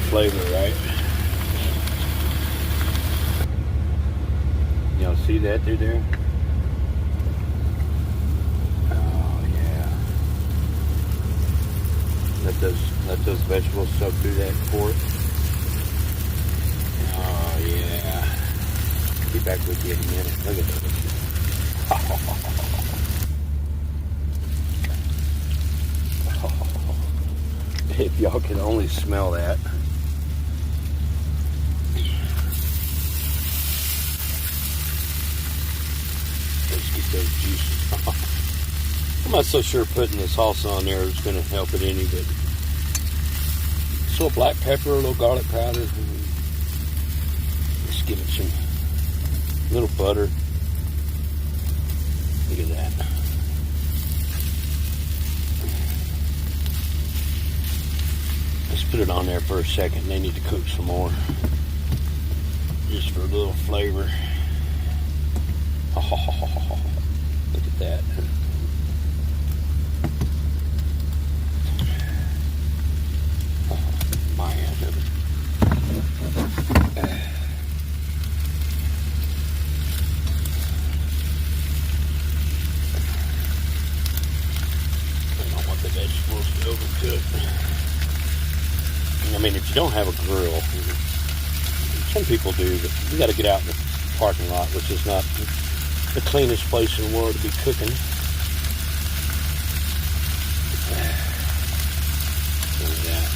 flavor, right? Y'all see that through there? Oh yeah. Let those vegetables soak through that pork. Oh yeah. Be back with you in a minute. Look at that. If y'all can only smell that. Let's get those juices off. I'm not so sure putting the salsa on there is going to help it any, but just a little black pepper, a little garlic powder. Let's give it some little butter. Look at that. Let's put it on there for a second. They need to cook some more. Just for a little flavor. Oh, look at that. Oh, man. I don't want the vegetables to overcook. I mean, if you don't have a grill, some people do, but you got to get out in the parking lot, which is not the cleanest place in the world to be cooking. Look at that.